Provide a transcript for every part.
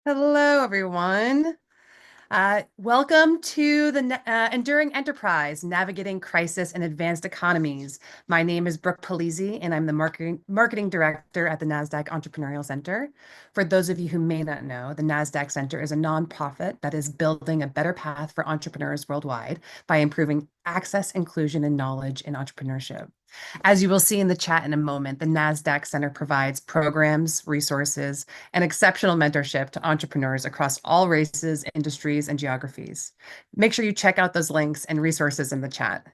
Hello, everyone. Welcome to the Enduring Enterprise, Navigating Crisis and Advanced Economies. My name is Brooke Polizzi, and I'm the marketing director at the NASDAQ Entrepreneurial Center. For those of you who may not know, the NASDAQ Center is a nonprofit that is building a better path for entrepreneurs worldwide by improving access, inclusion, and knowledge in entrepreneurship. As you will see in the chat in a moment, the NASDAQ Center provides programs, resources, and exceptional mentorship to entrepreneurs across all races, industries, and geographies. Make sure you check out those links and resources in the chat.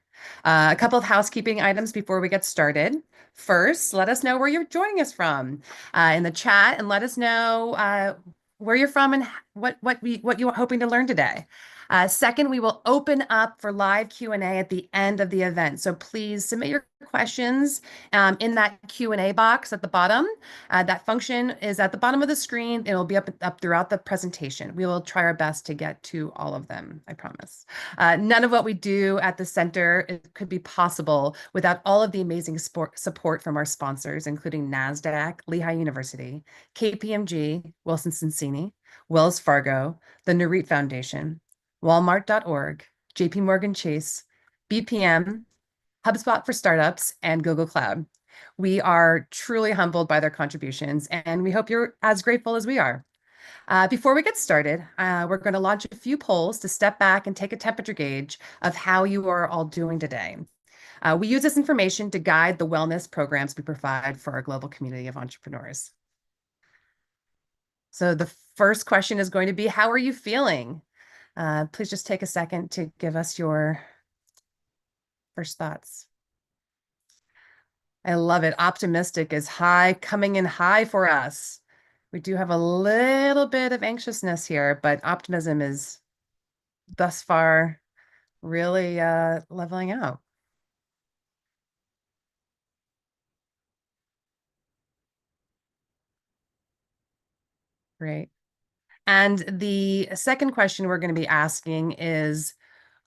A couple of housekeeping items before we get started. First, let us know where you're joining us from in the chat, and let us know where you're from and what you're hoping to learn today. Second, we will open up for live Q&A at the end of the event. So please submit your questions in that Q&A box at the bottom. That function is at the bottom of the screen. It will be up throughout the presentation. We will try our best to get to all of them, I promise. None of what we do at the center could be possible without all of the amazing support from our sponsors, including NASDAQ, Lehigh University, KPMG, Wilson Sonsini, Wells Fargo, the Nareet Foundation, Walmart.org, JP Morgan Chase, BPM, HubSpot for Startups, and Google Cloud. We are truly humbled by their contributions, and we hope you're as grateful as we are. Before we get started, we're going to launch a few polls to step back and take a temperature gauge of how you are all doing today. We use this information to guide the wellness programs we provide for our global community of entrepreneurs. So the first question is going to be, how are you feeling? Please just take a second to give us your first thoughts. I love it. Optimistic is high, coming in high for us. We do have a little bit of anxiousness here, but optimism is thus far really leveling out. Great. And the second question we're going to be asking is,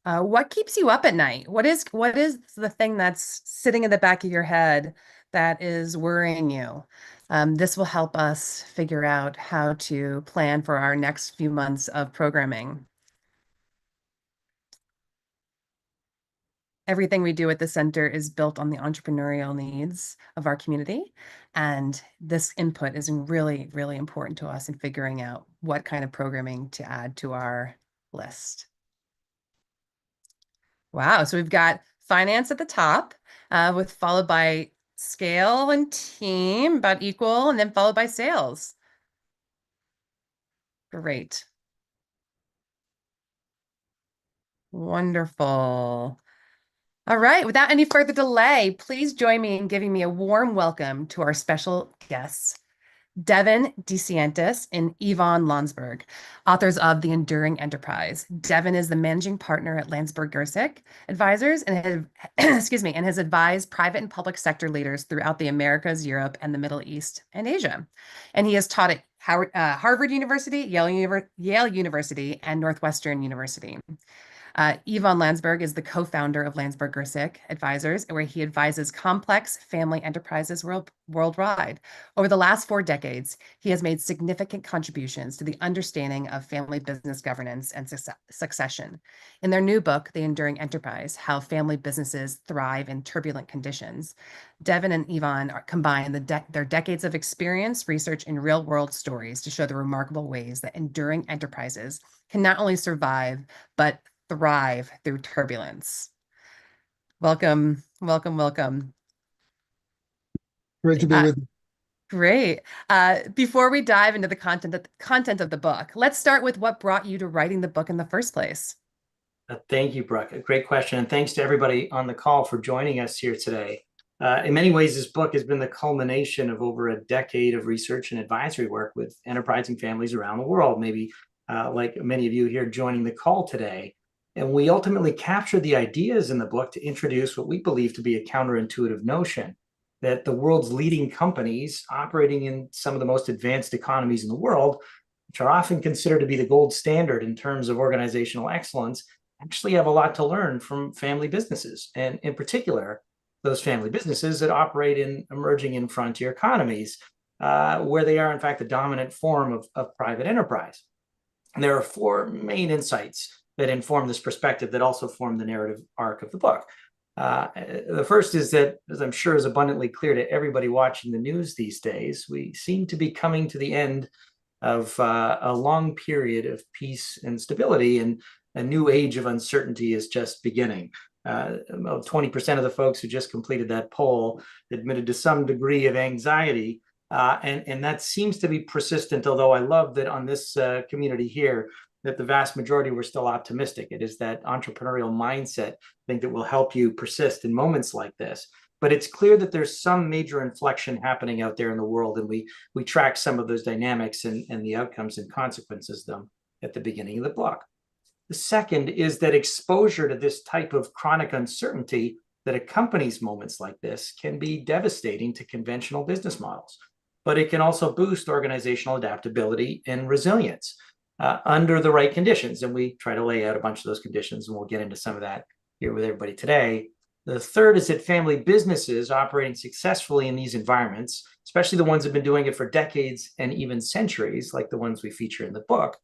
what keeps you up at night? What is the thing that's sitting in the back of your head that is worrying you? This will help us figure out how to plan for our next few months of programming. Everything we do at the center is built on the entrepreneurial needs of our community. And this input is really, really important to us in figuring out what kind of programming to add to our list. Wow, so we've got finance at the top, with followed by scale and team, about equal, and then followed by sales. Great. Wonderful. All right, without any further delay, please join me in giving me a warm welcome to our special guests, Devin DeCiantis and Yvonne Lansberg, authors of The Enduring Enterprise. Devin is the managing partner at Lansberg Advisors and has advised private and public sector leaders throughout the Americas, Europe, and the Middle East and Asia. And he has taught at Harvard University, Yale University, and Northwestern University. Yvonne Lansberg is the co-founder of Lansberg Gersick Advisors, where he advises complex family enterprises worldwide. Over the last 4 decades, he has made significant contributions to the understanding of family business governance and succession. In their new book, The Enduring Enterprise, How Family Businesses Thrive in Turbulent Conditions, Devin and Yvonne combine their decades of experience, research, and real-world stories to show the remarkable ways that enduring enterprises can not only survive, but thrive through turbulence. Welcome, welcome, welcome. Great to be with you. Great. Before we dive into the content of the book, let's start with what brought you to writing the book in the first place. Thank you, Brooke. A great question. And thanks to everybody on the call for joining us here today. In many ways, this book has been the culmination of over a decade of research and advisory work with enterprising families around the world, maybe like many of you here joining the call today. And we ultimately captured the ideas in the book to introduce what we believe to be a counterintuitive notion that the world's leading companies operating in some of the most advanced economies in the world, which are often considered to be the gold standard in terms of organizational excellence, actually have a lot to learn from family businesses, and in particular, those family businesses that operate in emerging and frontier economies. where they are, in fact, the dominant form of private enterprise. And there are four main insights that inform this perspective that also form the narrative arc of the book. The first is that, as I'm sure is abundantly clear to everybody watching the news these days, we seem to be coming to the end of a long period of peace and stability, and a new age of uncertainty is just beginning. About 20% of the folks who just completed that poll admitted to some degree of anxiety, and that seems to be persistent, although I love that on this community here, that the vast majority were still optimistic. It is that entrepreneurial mindset, I think, that will help you persist in moments like this. But it's clear that there's some major inflection happening out there in the world, and we track some of those dynamics and the outcomes and consequences of them at the beginning of the book. The second is that exposure to this type of chronic uncertainty that accompanies moments like this can be devastating to conventional business models, but it can also boost organizational adaptability and resilience under the right conditions. And we try to lay out a bunch of those conditions, and we'll get into some of that here with everybody today. The third is that family businesses operating successfully in these environments, especially the ones that have been doing it for decades and even centuries, like the ones we feature in the book,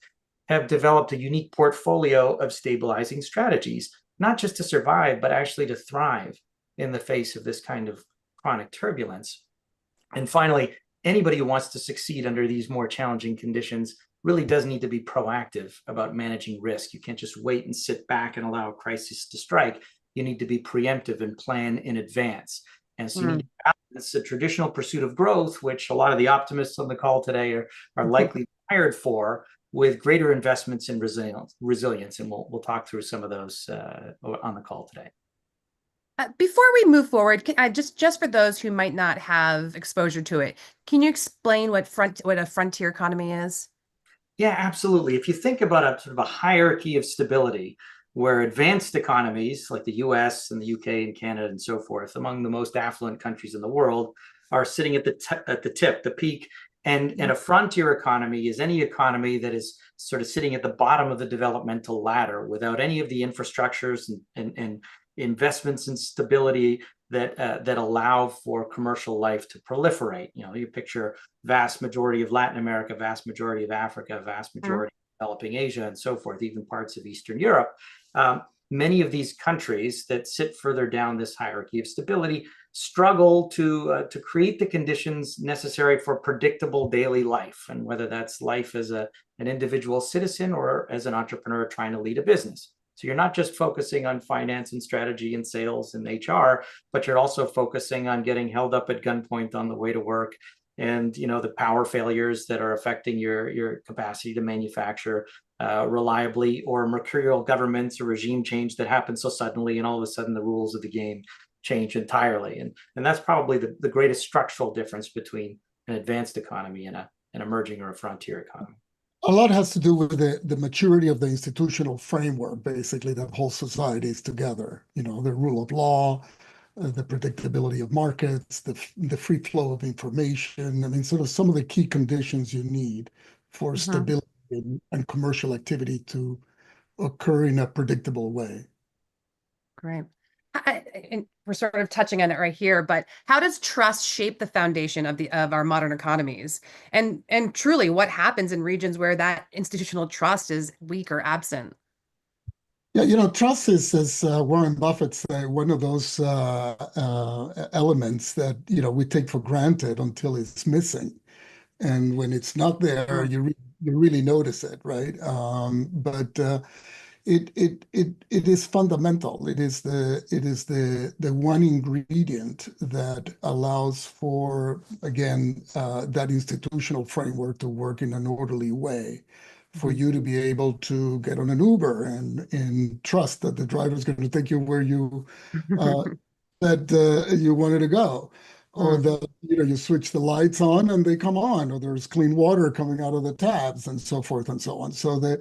have developed a unique portfolio of stabilizing strategies, not just to survive, but actually to thrive in the face of this kind of chronic turbulence. And finally, anybody who wants to succeed under these more challenging conditions really does need to be proactive about managing risk. You can't just wait and sit back and allow a crisis to strike. You need to be preemptive and plan in advance. And so you need to balance the traditional pursuit of growth, which a lot of the optimists on the call today are likely hired for, with greater investments in resilience. And we'll talk through some of those on the call today. Before we move forward, just for those who might not have exposure to it, can you explain what a frontier economy is? Yeah, absolutely. If you think about a sort of a hierarchy of stability, where advanced economies like the US and the UK and Canada and so forth, among the most affluent countries in the world, are sitting at the tip, the peak. And a frontier economy is any economy that is sort of sitting at the bottom of the developmental ladder without any of the infrastructures and investments and stability that allow for commercial life to proliferate. You know, you picture vast majority of Latin America, vast majority of Africa, vast majority of developing Asia, and so forth, even parts of Eastern Europe. Many of these countries that sit further down this hierarchy of stability struggle to create the conditions necessary for predictable daily life, and whether that's life as an individual citizen or as an entrepreneur trying to lead a business. So you're not just focusing on finance and strategy and sales and HR, but you're also focusing on getting held up at gunpoint on the way to work, and the power failures that are affecting your capacity to manufacture reliably, or mercurial governments or regime change that happens so suddenly, and all of a sudden the rules of the game change entirely. And that's probably the greatest structural difference between an advanced economy and an emerging or a frontier economy. A lot has to do with the maturity of the institutional framework, basically, that holds societies together. The rule of law, the predictability of markets, the free flow of information. I mean, sort of some of the key conditions you need for stability and commercial activity to occur in a predictable way. Great. And we're sort of touching on it right here, but how does trust shape the foundation of our modern economies? And truly, what happens in regions where that institutional trust is weak or absent? Yeah, trust is, as Warren Buffett said, one of those elements that we take for granted until it's missing, and when it's not there, you really notice it, right? But it is fundamental. It is the one ingredient that allows for, again, that institutional framework to work in an orderly way, for you to be able to get on an Uber and trust that the driver is going to take you where you that you wanted to go, or that you switch the lights on and they come on, or there's clean water coming out of the taps, and so forth and so on. So the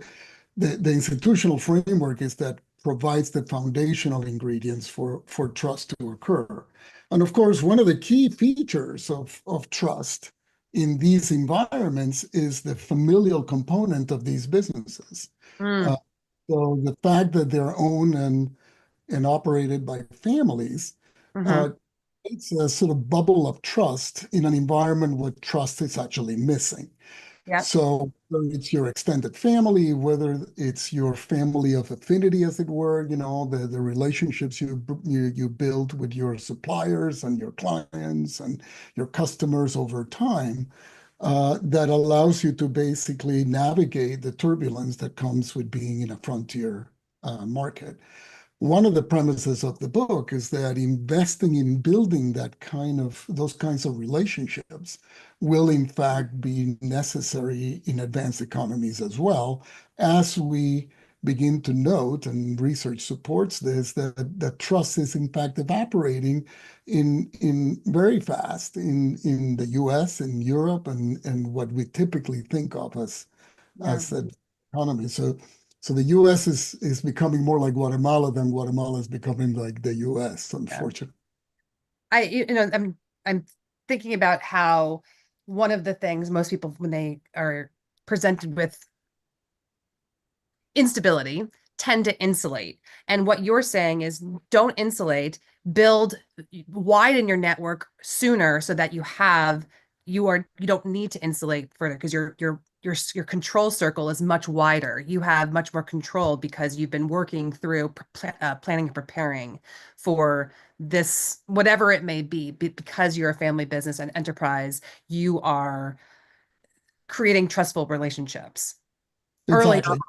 institutional framework is that provides the foundational ingredients for trust to occur. And of course, one of the key features of trust in these environments is the familial component of these businesses. So the fact that they're owned and operated by families It's a sort of bubble of trust in an environment where trust is actually missing. Yep. So whether it's your extended family, whether it's your family of affinity, as it were, the relationships you build with your suppliers and your clients and your customers over time, that allows you to basically navigate the turbulence that comes with being in a frontier market. One of the premises of the book is that investing in building those kinds of relationships will in fact be necessary in advanced economies as well, as we begin to note, and research supports this, that trust is in fact evaporating in very fast in the US, in Europe, and what we typically think of Yeah. as an economy. So the U.S. is becoming more like Guatemala than Guatemala is becoming like the U.S., Yeah. unfortunately. I'm thinking about how one of the things most people, when they are presented with instability, tend to insulate. And what you're saying is don't insulate, build, widen your network sooner so that you don't need to insulate further because your control circle is much wider. You have much more control because you've been working through planning and preparing for this, whatever it may be, because you're a family business and enterprise, you are creating trustful relationships early Exactly.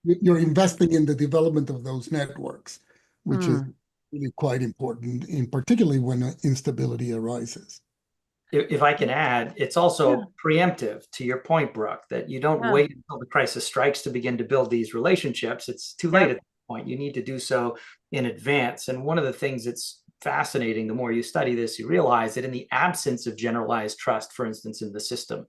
You're investing in the development of those networks, which is on. really quite important, in particularly when instability arises. If I can add, it's Yeah, also preemptive to your point, Brooke, that you don't yeah, wait until the crisis strikes to begin to build these relationships. It's too late yep. at that point. You need to do so in advance. And one of the things that's fascinating, the more you study this, you realize that in the absence of generalized trust, for instance, in the system,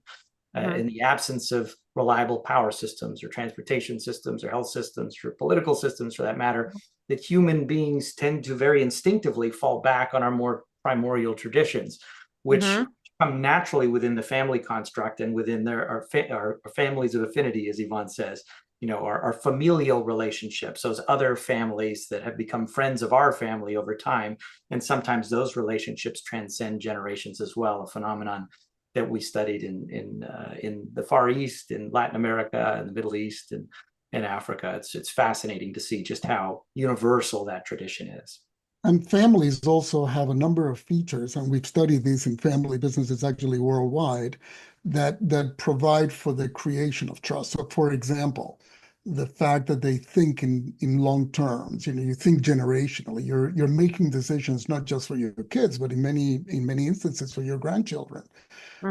Mhm, in the absence of reliable power systems or transportation systems or health systems or political systems for that matter, that human beings tend to very instinctively fall back on our more primordial traditions, which mhm, come naturally within the family construct and within our families of affinity, as Yvonne says, our familial relationships, those other families that have become friends of our family over time. And sometimes those relationships transcend generations as well, a phenomenon that we studied in the Far East, in Latin America, and the Middle East, and Africa. It's fascinating to see just how universal that tradition is. And families also have a number of features, and we've studied these in family businesses actually worldwide, that provide for the creation of trust. So, for example, the fact that they think in long terms, you think generationally. You're making decisions not just for your kids, but in many instances for your grandchildren,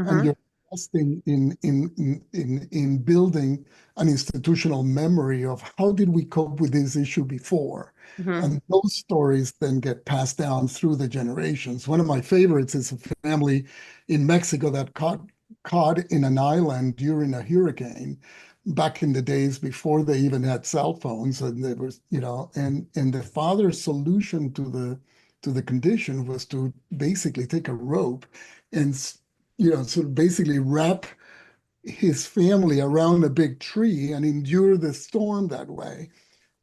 and mhm, you're investing in building an institutional memory of how did we cope with this issue before. mhm, And those stories then get passed down through the generations. One of my favorites is a family in Mexico that caught in an island during a hurricane back in the days before they even had cell phones. And there was, and the father's solution to the condition was to basically take a rope and sort of basically wrap his family around a big tree and endure the storm that way.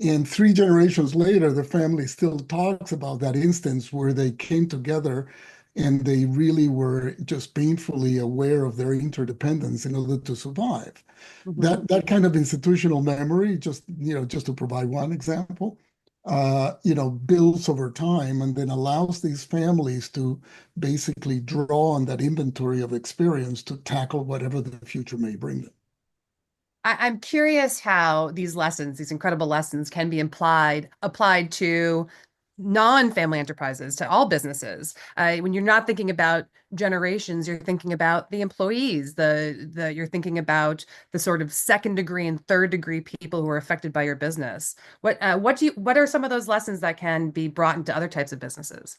And 3 generations later, the family still talks about that instance where they came together and they really were just painfully aware of their interdependence in order to survive. mhm. That kind of institutional memory, just to provide one example, builds over time and then allows these families to basically draw on that inventory of experience to tackle whatever the future may bring them. I'm curious how these lessons, these incredible lessons, can be applied to non-family enterprises, to all businesses. When you're not thinking about generations, you're thinking about the employees, you're thinking about the sort of second degree and third degree people who are affected by your business. What are some of those lessons that can be brought into other types of businesses?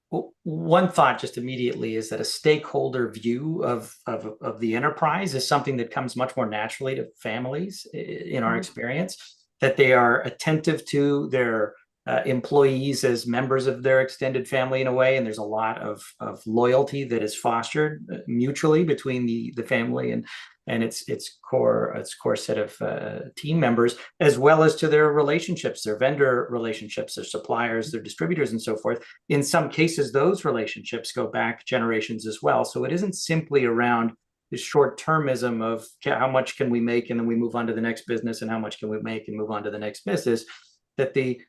Well, one thought just immediately is that a stakeholder view of the enterprise is something that comes much more naturally to families in our Mhm, experience, that they are attentive to their employees as members of their extended family in a way. And there's a lot of loyalty that is fostered mutually between the family and its core set of team members, as well as to their relationships, their vendor relationships, their suppliers, their distributors, and so forth. In some cases, those relationships go back generations as well. So it isn't simply around the short-termism of how much can we make and then we move on to the next business, and how much can we make and move on to the next business. That the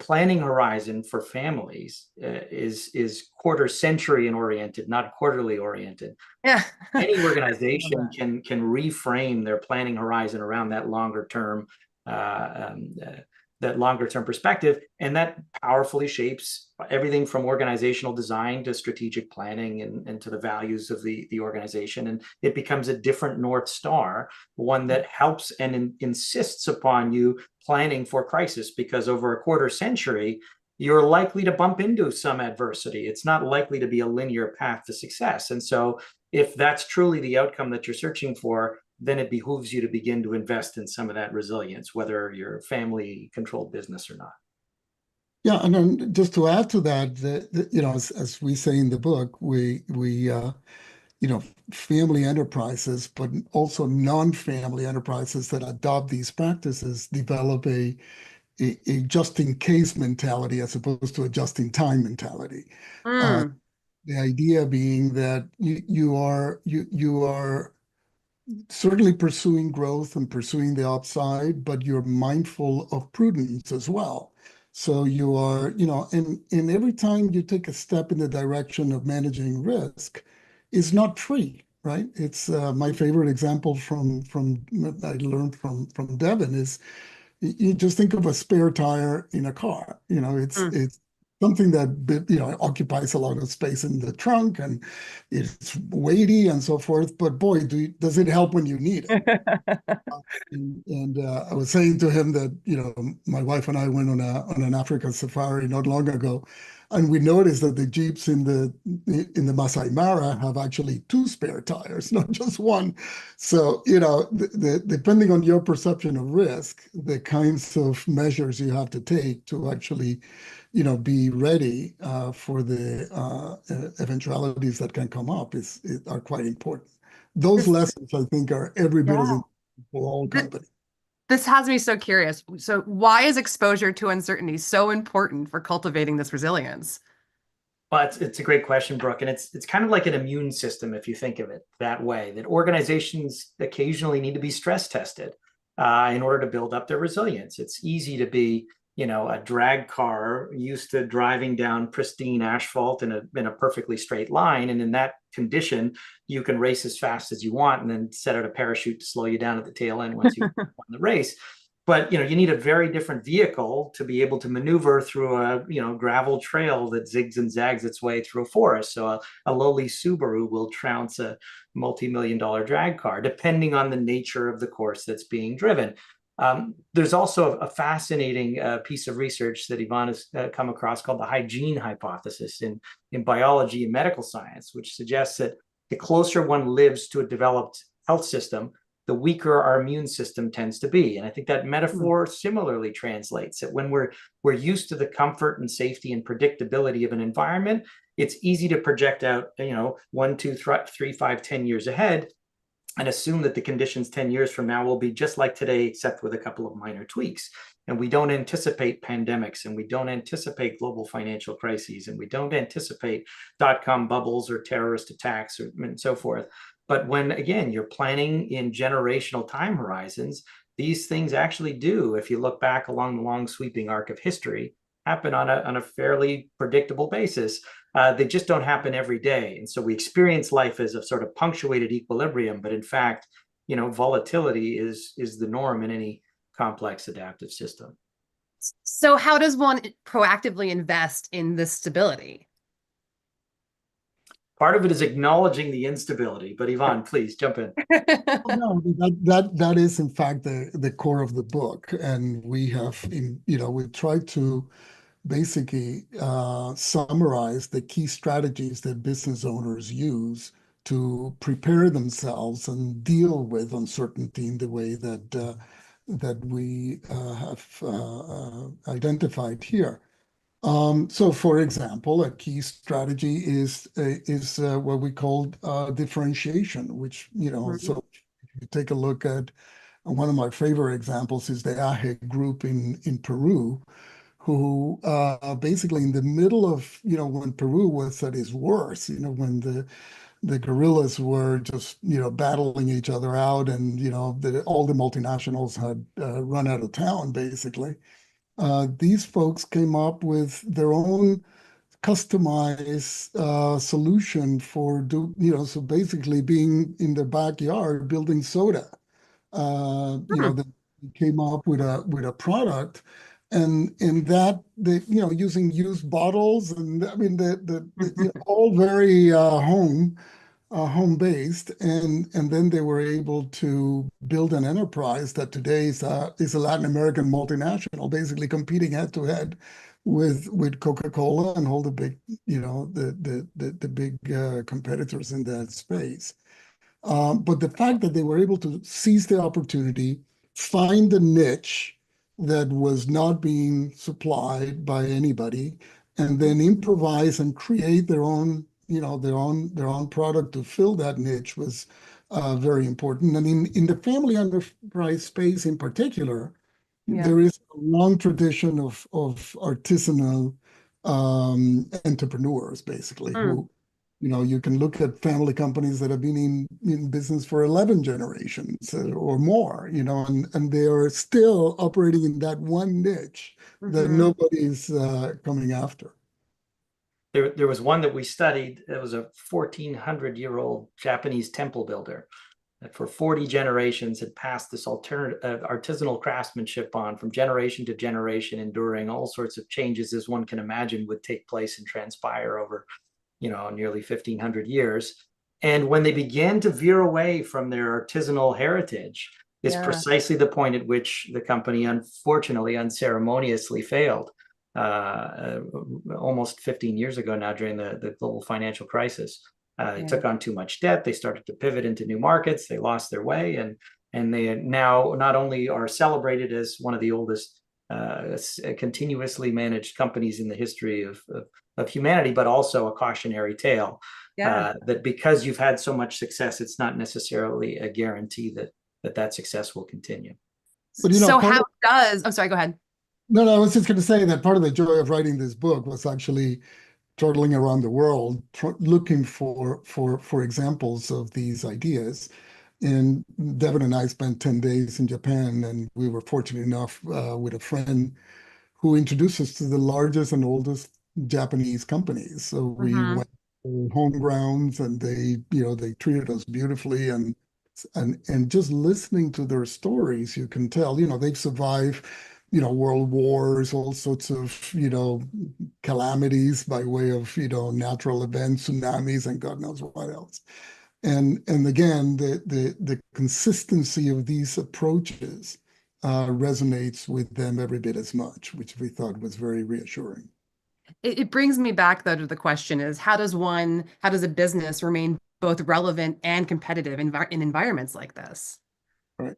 planning horizon for families is quarter century and oriented, not quarterly oriented. Yeah. Any organization can reframe their planning horizon around that longer term perspective, and that powerfully shapes everything from organizational design to strategic planning and to the values of the organization. And it becomes a different North Star, one that helps and insists upon you planning for crisis, because over a quarter century, you're likely to bump into some adversity. It's not likely to be a linear path to success. And so if that's truly the outcome that you're searching for, then it behooves you to begin to invest in some of that resilience, whether you're a family-controlled business or not. Yeah, and then just to add to that, as we say in the book, we family enterprises, but also non-family enterprises that adopt these practices develop a just-in-case mentality as opposed to a just-in-time mentality. Mm. The idea being that you are certainly pursuing growth and pursuing the upside, but you're mindful of prudence as well. So you are, and every time you take a step in the direction of managing risk is not free, right? It's my favorite example from I learned from Devin is you just think of a spare tire in a car. It's something that occupies a lot of space in the trunk and it's weighty and so forth. But boy, does it help when you need it? And I was saying to him that my wife and I went on an African safari not long ago, and we noticed that the Jeeps in the Masai Mara have actually two spare tires, not just one. So depending on your perception of risk, the kinds of measures you have to take to actually be ready for the eventualities that can come up are quite important. Those lessons, I think, are every bit as important for all companies. This has me so curious. So why is exposure to uncertainty so important for cultivating this resilience? Well, it's a great question, Brooke, and it's kind of like an immune system if you think of it that way. That organizations occasionally need to be stress tested in order to build up their resilience. It's easy to be a drag car used to driving down pristine asphalt in a perfectly straight line. And in that condition, you can race as fast as you want and then set out a parachute to slow you down at the tail end once you've won the race. But you need a very different vehicle to be able to maneuver through a gravel trail that zigs and zags its way through a forest. So a lowly Subaru will trounce a multi-million-dollar drag car, depending on the nature of the course that's being driven. There's also a fascinating piece of research that Yvonne has come across called the hygiene hypothesis in biology and medical science, which suggests that the closer one lives to a developed health system, the weaker our immune system tends to be. And I think that metaphor similarly translates that when we're used to the comfort and safety and predictability of an environment, it's easy to project out, 1, 2, 3, 5, 10 years ahead and assume that the conditions 10 years from now will be just like today, except with a couple of minor tweaks. And we don't anticipate pandemics, and we don't anticipate global financial crises, and we don't anticipate dot-com bubbles or terrorist attacks and so forth. But when, again, you're planning in generational time horizons, these things actually do, if you look back along the long sweeping arc of history, happen on a fairly predictable basis. They just don't happen every day. And so we experience life as a sort of punctuated equilibrium, but in fact, volatility is the norm in any complex adaptive system. So how does one proactively invest in this stability? Part of it is acknowledging the instability, but Yvonne, please jump in. No, that is in fact the core of the book, and we have we tried to basically summarize the key strategies that business owners use to prepare themselves and deal with uncertainty in the way that we have identified here. So, for example, a key strategy is what we call differentiation, which so you take a look at one of my favorite examples is the Aje group in Peru, who basically in the middle of, when Peru was at its worst, when the guerrillas were just, battling each other out and, all the multinationals had run out of town, basically. These folks came up with their own customized solution for, so basically being in their backyard building soda. Hmm. That came up with a product, and in that they, using used bottles, and I mean all very home based, and then they were able to build an enterprise that today is a Latin American multinational, basically competing head to head with Coca-Cola and all the big, the big competitors in that space. But the fact that they were able to seize the opportunity, find a niche that was not being supplied by anybody, and then improvise and create their own, their own product to fill that niche was very important. And in the family enterprise space in particular, Yeah. there is a long tradition of artisanal entrepreneurs, basically, Mm. who, you can look at family companies that have been in business for 11 generations or more, and they are still operating in that one niche that Mhm. nobody's coming after. There was one that we studied. It was a 1,400-year-old Japanese temple builder that for 40 generations had passed this alternative artisanal craftsmanship on from generation to generation, enduring all sorts of changes as one can imagine would take place and transpire over, nearly 1,500 years. And when they began to veer away from their artisanal heritage, is Yeah. precisely the point at which the company unfortunately unceremoniously failed. Almost 15 years ago now, during the global financial crisis. They Yeah. took on too much debt. They started to pivot into new markets. They lost their way, and they now not only are celebrated as one of the oldest continuously managed companies in the history of humanity, but also a cautionary tale. Yeah. That because you've had so much success, it's not necessarily a guarantee that success will continue. But So part how of does, I'm sorry, go ahead. no, I was just going to say that part of the joy of writing this book was actually traveling around the world, looking for examples of these ideas. And Devin and I spent 10 days in Japan, and we were fortunate enough with a friend who introduced us to the largest and oldest Japanese companies. So we Hmm. went to home grounds, and they treated us beautifully, and just listening to their stories, you can tell, they've survived, world wars, all sorts of, calamities by way of, natural events, tsunamis, and God knows what else. And again, the consistency of these approaches resonates with them every bit as much, which we thought was very reassuring. It brings me back though to the question is how does a business remain both relevant and competitive in environments like this? Right.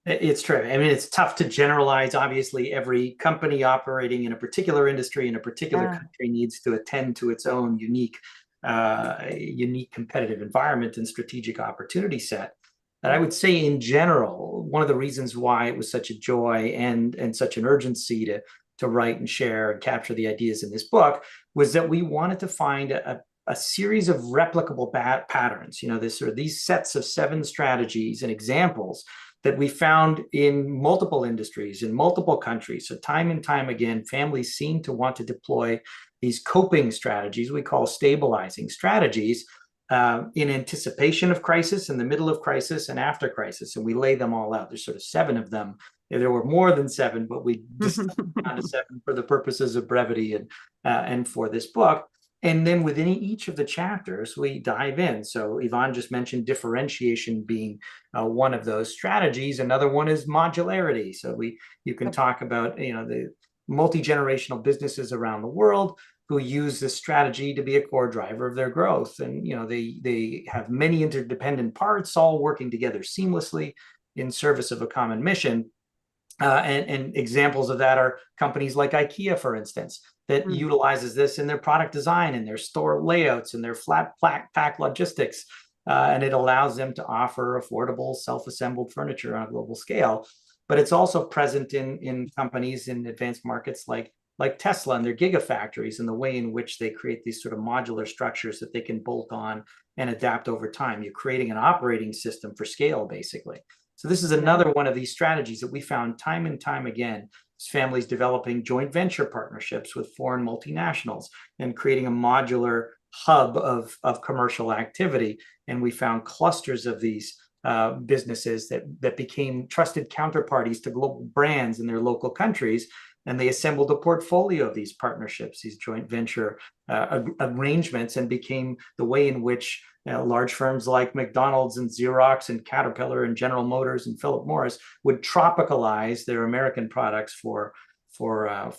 It's true. I mean, it's tough to generalize. Obviously, every company operating in a particular industry in a particular Yeah. country needs to attend to its own unique competitive environment and strategic opportunity set. And I would say, in general, one of the reasons why it was such a joy and such an urgency to write and share and capture the ideas in this book was that we wanted to find a series of replicable patterns. These sets of 7 strategies and examples that we found in multiple industries, in multiple countries. So time and time again, families seem to want to deploy these coping strategies we call stabilizing strategies in anticipation of crisis, in the middle of crisis, and after crisis. And we lay them all out. There's sort of 7 of them. There were more than 7, but we distilled down to 7 for the purposes of brevity and for this book. And then within each of the chapters, we dive in. So Yvonne just mentioned differentiation being one of those strategies. Another one is modularity. So you can talk about the multi-generational businesses around the world who use this strategy to be a core driver of their growth. And they have many interdependent parts all working together seamlessly in service of a common mission. And examples of that are companies like IKEA, for instance, that utilizes this in their product design and their store layouts and their flat pack logistics. and it allows them to offer affordable, self-assembled furniture on a global scale. But it's also present in companies in advanced markets like Tesla and their gigafactories, and the way in which they create these sort of modular structures that they can bolt on and adapt over time. You're creating an operating system for scale, basically. So this is another one of these strategies that we found time and time again. Families developing joint venture partnerships with foreign multinationals and creating a modular hub of commercial activity. And we found clusters of these businesses that became trusted counterparties to global brands in their local countries. And they assembled a portfolio of these partnerships, these joint venture arrangements, and became the way in which large firms like McDonald's and Xerox and Caterpillar and General Motors and Philip Morris would tropicalize their American products for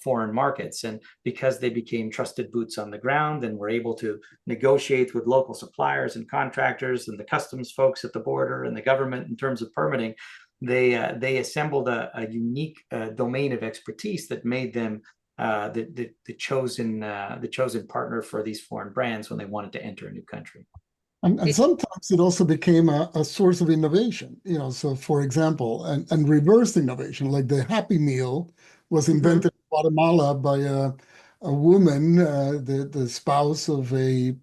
foreign markets. And because they became trusted boots on the ground and were able to negotiate with local suppliers and contractors and the customs folks at the border and the government in terms of permitting, they assembled a unique domain of expertise that made them the chosen partner for these foreign brands when they wanted to enter a new country. And sometimes it also became a source of innovation, so for example, and reverse innovation, like the Happy Meal was invented in Guatemala by a woman, the spouse of the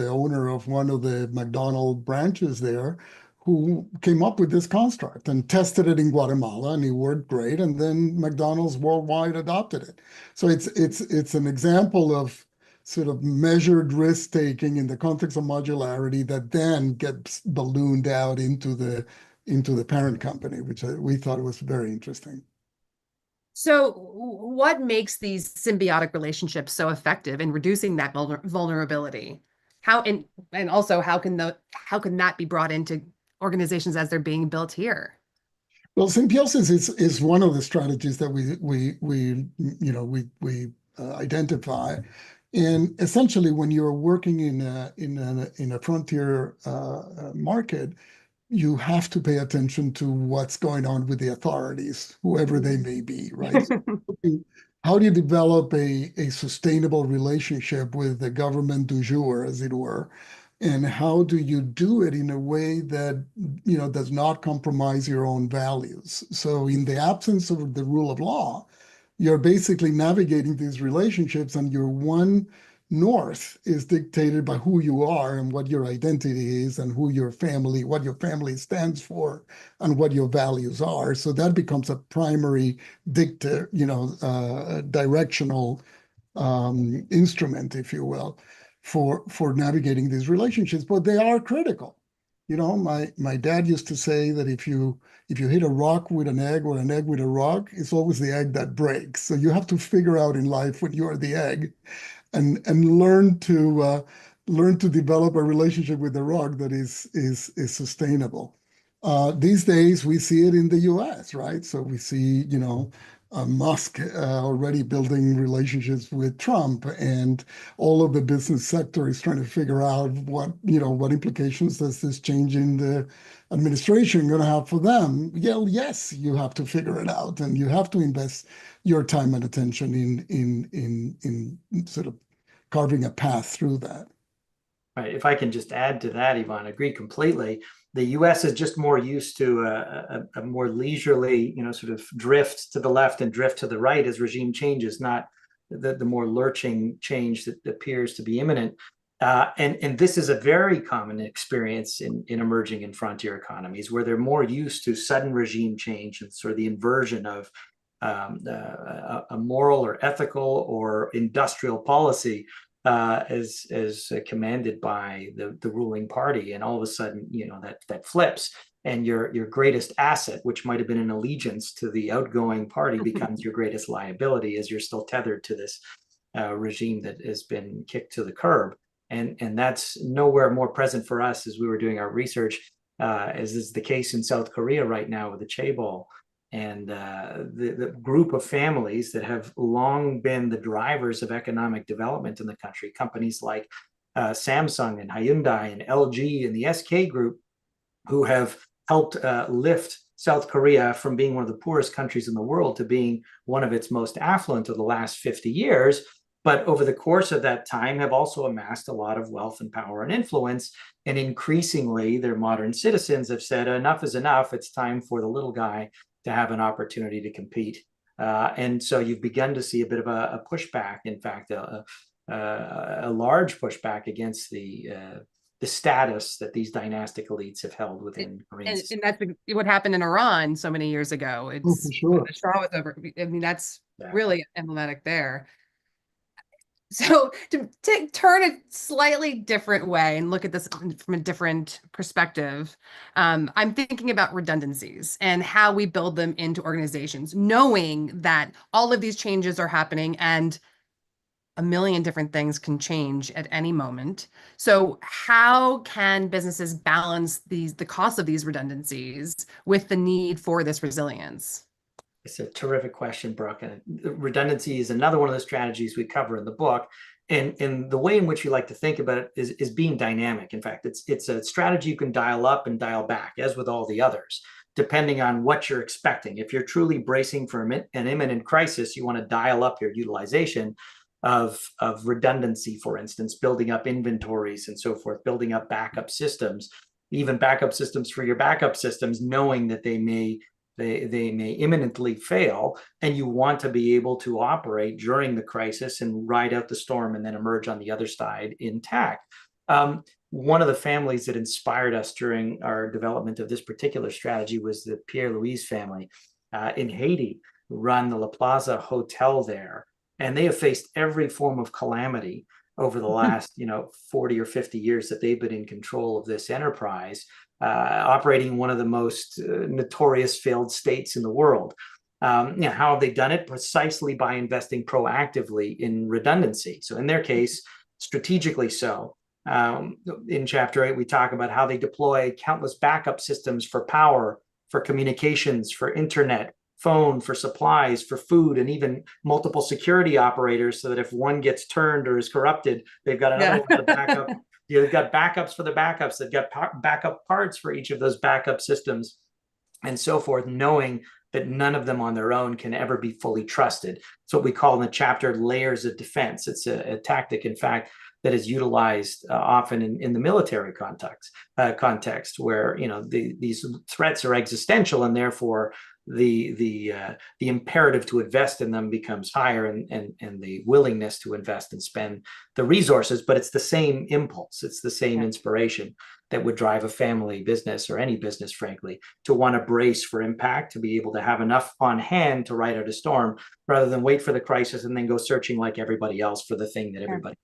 owner of one of the McDonald's branches there, who came up with this construct and tested it in Guatemala, and it worked great. And then McDonald's worldwide adopted it. So it's an example of sort of measured risk taking in the context of modularity that then gets ballooned out into the parent company, which we thought was very interesting. So what makes these symbiotic relationships so effective in reducing that vulnerability? And also how can that be brought into organizations as they're being built here? Well, symbiosis is one of the strategies that we identify. And essentially, when you're working in a frontier market, you have to pay attention to what's going on with the authorities, whoever they may be, right? How do you develop a sustainable relationship with the government du jour, as it were? And how do you do it in a way that does not compromise your own values? So in the absence of the rule of law, you're basically navigating these relationships, and your one north is dictated by who you are and what your identity is and what your family stands for and what your values are. So that becomes a primary directional instrument, if you will, for navigating these relationships. But they are critical. My dad used to say that if you hit a rock with an egg or an egg with a rock, it's always the egg that breaks. So you have to figure out in life when you are the egg, and learn to develop a relationship with the rock that is sustainable. These days we see it in the U.S., right? So we see Musk already building relationships with Trump, and all of the business sector is trying to figure out what implications does this change in the administration going to have for them. Yeah, yes, you have to figure it out, and you have to invest your time and attention in sort of carving a path through that. Right. If I can just add to that, Yvonne, I agree completely. The U.S. is just more used to a more leisurely, sort of drift to the left and drift to the right as regime changes, not the more lurching change that appears to be imminent. And this is a very common experience in emerging and frontier economies, where they're more used to sudden regime change and sort of the inversion of a moral or ethical or industrial policy as commanded by the ruling party, and all of a sudden, that flips, and your greatest asset, which might have been an allegiance to the outgoing party, becomes your greatest liability, as you're still tethered to this regime that has been kicked to the curb. And that's nowhere more present for us as we were doing our research, as is the case in South Korea right now with the Chaebol. And the group of families that have long been the drivers of economic development in the country, companies like Samsung and Hyundai and LG and the SK Group, who have helped lift South Korea from being one of the poorest countries in the world to being one of its most affluent of the last 50 years, but over the course of that time have also amassed a lot of wealth and power and influence. And increasingly, their modern citizens have said, enough is enough. It's time for the little guy to have an opportunity to compete. And so you've begun to see a bit of a pushback, in fact, a large pushback against the status that these dynastic elites have held within Korean And society. that's what happened in Iran so many years ago. Oh, for It's when sure. the Shah was over. I mean, that's Exactly. really emblematic there. So to turn a slightly different way and look at this from a different perspective, I'm thinking about redundancies and how we build them into organizations, knowing that all of these changes are happening and a million different things can change at any moment. So how can businesses balance the cost of these redundancies with the need for this resilience? It's a terrific question, Brooke. And redundancy is another one of the strategies we cover in the book. And the way in which we like to think about it is being dynamic. In fact, it's a strategy you can dial up and dial back, as with all the others, depending on what you're expecting. If you're truly bracing for an imminent crisis, you want to dial up your utilization of redundancy, for instance, building up inventories and so forth, building up backup systems, even backup systems for your backup systems, knowing that they may imminently fail, and you want to be able to operate during the crisis and ride out the storm and then emerge on the other side intact. One of the families that inspired us during our development of this particular strategy was the Pierre Louise family in Haiti, who run the La Plaza Hotel there. And they have faced every form of calamity over the last 40 or 50 years that they've been in control of this enterprise, operating one of the most notorious failed states in the world. How have they done it? Precisely by investing proactively in redundancy. So in their case, strategically so. In chapter 8, we talk about how they deploy countless backup systems for power, for communications, for internet, phone, for supplies, for food, and even multiple security operators, so that if one gets turned or is corrupted, they've got another one to back up. They've got backups for the backups. They've got backup parts for each of those backup systems and so forth, knowing that none of them on their own can ever be fully trusted. It's what we call in the chapter layers of defense. It's a tactic, in fact, that is utilized often in the military context where these threats are existential, and therefore the imperative to invest in them becomes higher, and the willingness to invest and spend the resources. But it's the same impulse, it's the same inspiration that would drive a family business, or any business, frankly, to want to brace for impact, to be able to have enough on hand to ride out a storm, rather than wait for the crisis and then go searching like everybody else for the thing that everybody wants.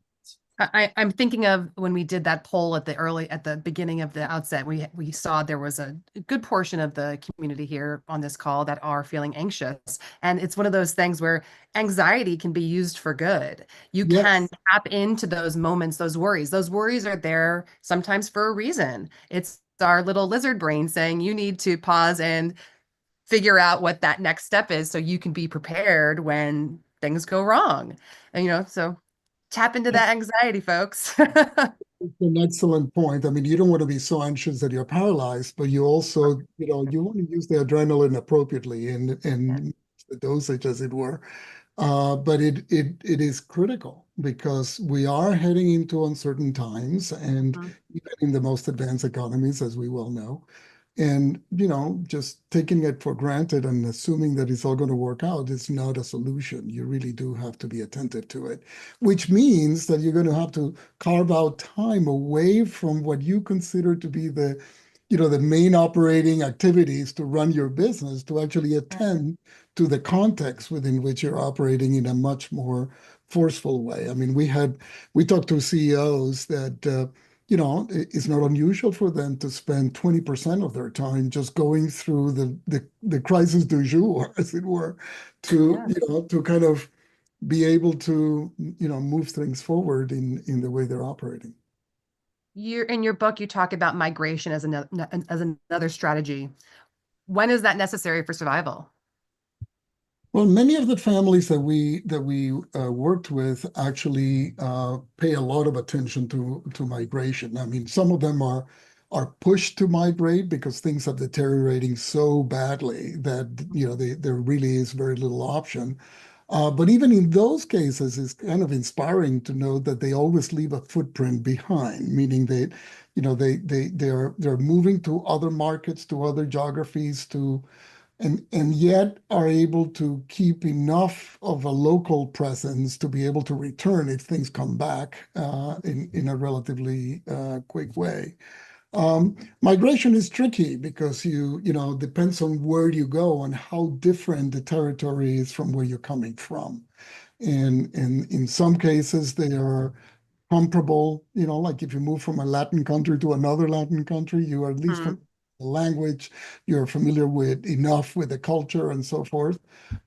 I'm thinking of when we did that poll at the beginning of the outset, we saw there was a good portion of the community here on this call that are feeling anxious. And it's one of those things where anxiety can be used for good. You can tap into those moments, those worries. Those worries are there sometimes for a reason. It's our little lizard brain saying you need to pause and figure out what that next step is so you can be prepared when things go wrong. And so tap into that anxiety, folks. It's an excellent point. I mean, you don't want to be so anxious that you're paralyzed, but you also, you want to use the adrenaline appropriately and the dosage, as it were. But it is critical because we are heading into uncertain times, and even in the most advanced economies, as we well know. And, just taking it for granted and assuming that it's all going to work out is not a solution. You really do have to be attentive to it, which means that you're going to have to carve out time away from what you consider to be the main operating activities to run your business, to actually attend to the context within which you're operating in a much more forceful way. I mean, we talked to CEOs that it's not unusual for them to spend 20% of their time just going through the crisis du jour, as it were, to kind of be able to move things forward in the way they're operating. In your book, you talk about migration as another strategy. When is that necessary for survival? Well, many of the families that we worked with actually pay a lot of attention to migration. I mean, some of them are pushed to migrate because things are deteriorating so badly that there really is very little option. But even in those cases, it's kind of inspiring to know that they always leave a footprint behind, meaning they're moving to other markets, to other geographies, and yet are able to keep enough of a local presence to be able to return if things come back in a relatively quick way. Migration is tricky because depends on where you go and how different the territory is from where you're coming from. And in some cases, they are comparable, like if you move from a Latin country to another Latin country, you are at least from the language, you're familiar with enough with the culture and so forth.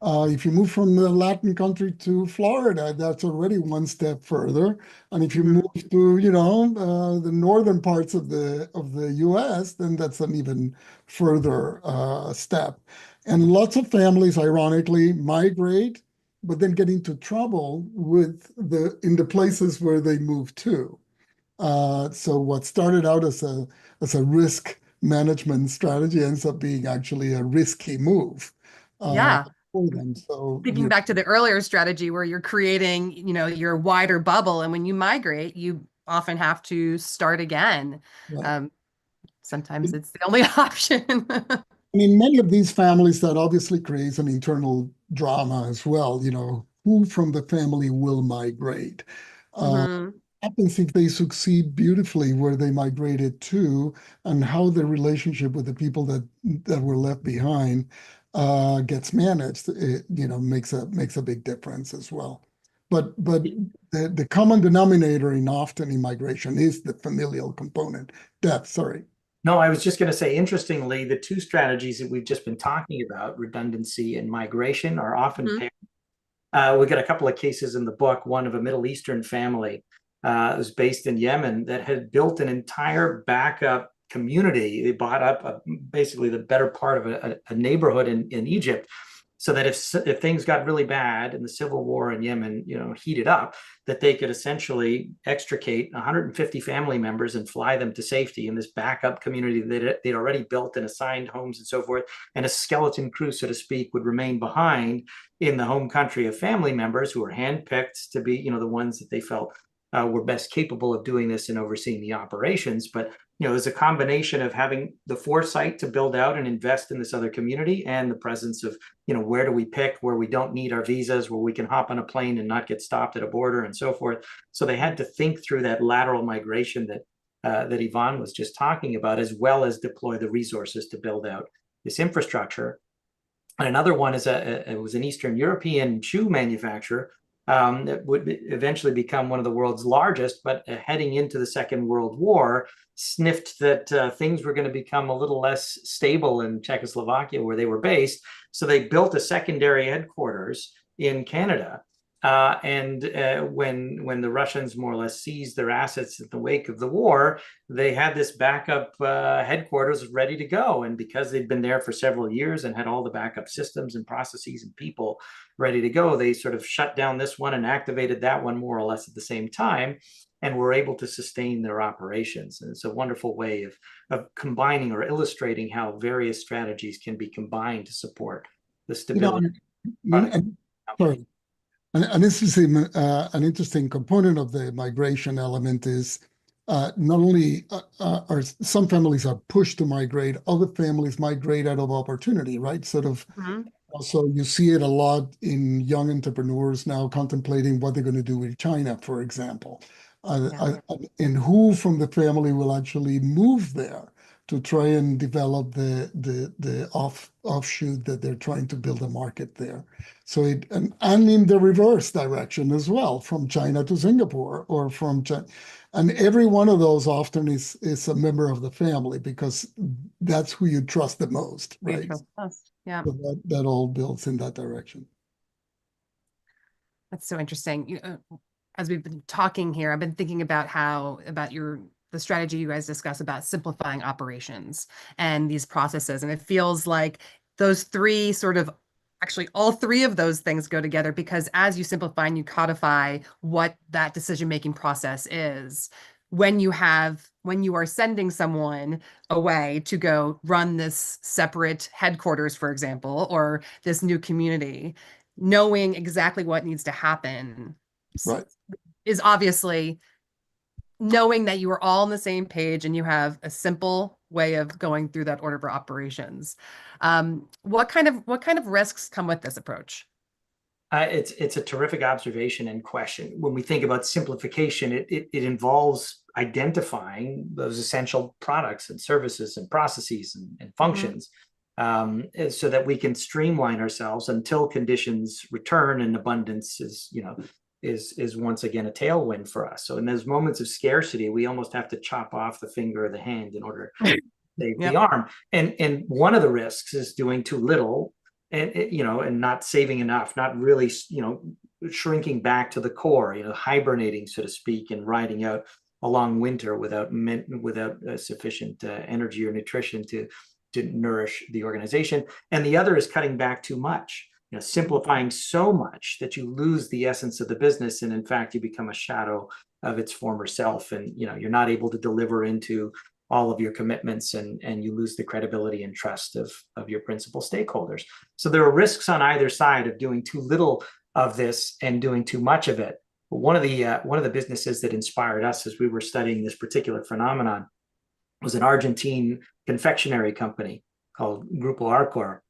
If you move from the Latin country to Florida, that's already one step further. And if you move to, the northern parts of the U.S., then that's an even further step. And lots of families, ironically, migrate but then get into trouble in the places where they move to. So what started out as a risk management strategy ends up being actually a risky move Yeah. for them. So Thinking back to the earlier strategy where you're creating, your wider bubble, and when you migrate, you often have to start again. right. Sometimes it's the only option. I mean, many of these families that obviously creates an internal drama as well, who from the family will migrate. Mhm. Happens if they succeed beautifully where they migrated to, and how the relationship with the people that were left behind gets managed. It makes a big difference as well. But the common denominator often in migration is the familial component. Deb, sorry. No, I was just going to say, interestingly, the two strategies that we've just been talking about, redundancy and migration, are often paired. We got a couple of cases in the book, one of a Middle Eastern family that was based in Yemen that had built an entire backup community. They bought up basically the better part of a neighborhood in Egypt, so that if things got really bad and the civil war in Yemen, heated up, that they could essentially extricate 150 family members and fly them to safety in this backup community that they'd already built and assigned homes and so forth. And a skeleton crew, so to speak, would remain behind in the home country of family members who were handpicked to be, the ones that they felt were best capable of doing this and overseeing the operations. But there's a combination of having the foresight to build out and invest in this other community, and the presence of, where do we pick where we don't need our visas, where we can hop on a plane and not get stopped at a border and so forth. So they had to think through that lateral migration that Yvonne was just talking about, as well as deploy the resources to build out this infrastructure. And another one is it was an Eastern European shoe manufacturer that would eventually become one of the world's largest, but heading into the Second World War, sniffed that things were going to become a little less stable in Czechoslovakia, where they were based. So they built a secondary headquarters in Canada. When the Russians more or less seized their assets in the wake of the war, they had this backup headquarters ready to go. And because they'd been there for several years and had all the backup systems and processes and people ready to go, they sort of shut down this one and activated that one more or less at the same time, and were able to sustain their operations. And it's a wonderful way of combining or illustrating how various strategies can be combined to support the stability. Sorry. And this is an interesting component of the migration element is not only are some families are pushed to migrate, other families migrate out of opportunity, right? Sort of. Also, you see it a lot in young entrepreneurs now contemplating what they're going to do with China, for example, and who from the family will actually move there to try and develop the offshoot that they're trying to build a market there. So and in the reverse direction as well, from China to Singapore, or from China. And every one of those often is a member of the family, because that's who you trust the most, right? Yeah. So that all builds in that direction. That's so interesting. As we've been talking here, I've been thinking about the strategy you guys discuss about simplifying operations and these processes. And it feels like those three actually all three of those things go together, because as you simplify and you codify what that decision-making process is, when you are sending someone away to go run this separate headquarters, for example, or this new community, knowing exactly what needs to happen Right. is obviously knowing that you are all on the same page and you have a simple way of going through that order of operations. What kind of risks come with this approach? It's a terrific observation and question. When we think about simplification, it involves identifying those essential products and services and processes and functions, so that we can streamline ourselves until conditions return and abundance is once again a tailwind for us. So in those moments of scarcity, we almost have to chop off the finger of the hand in order to save the Yep. arm. And one of the risks is doing too little and not saving enough, not really, shrinking back to the core, hibernating, so to speak, and riding out a long winter without sufficient energy or nutrition to nourish the organization. And the other is cutting back too much, simplifying so much that you lose the essence of the business, and in fact you become a shadow of its former self, and you're not able to deliver into all of your commitments, and you lose the credibility and trust of your principal stakeholders. So there are risks on either side of doing too little of this and doing too much of it. But one of the businesses that inspired us as we were studying this particular phenomenon was an Argentine confectionery company called Grupo Arcor.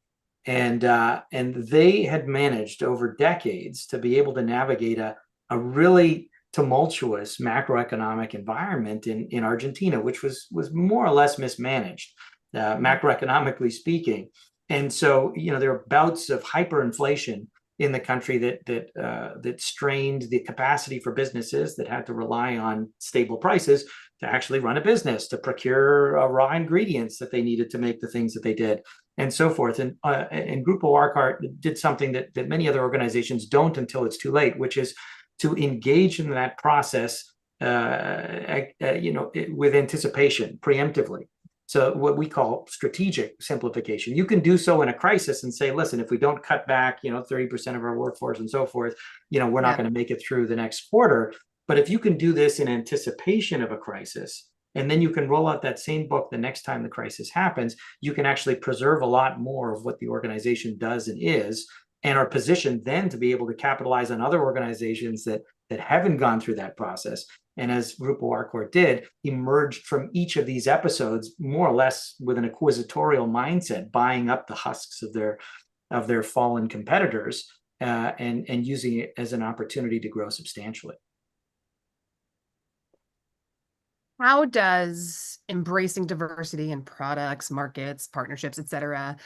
And they had managed over decades to be able to navigate a really tumultuous macroeconomic environment in Argentina, which was more or less mismanaged, macroeconomically speaking. And so, there are bouts of hyperinflation in the country that strained the capacity for businesses that had to rely on stable prices to actually run a business, to procure raw ingredients that they needed to make the things that they did, and so forth. And Grupo Arcart did something that many other organizations don't until it's too late, which is to engage in that process, with anticipation, preemptively. So what we call strategic simplification. You can do so in a crisis and say, listen, if we don't cut back, 30% of our workforce and so forth, we're not going to make it through the next quarter. But if you can do this in anticipation of a crisis, and then you can roll out that same book the next time the crisis happens, you can actually preserve a lot more of what the organization does and is, and are positioned then to be able to capitalize on other organizations that haven't gone through that process. And as Grupo Arcor did, emerged from each of these episodes more or less with an acquisitorial mindset, buying up the husks of their fallen competitors, and using it as an opportunity to grow substantially. How does embracing diversity in products, markets, partnerships, et cetera,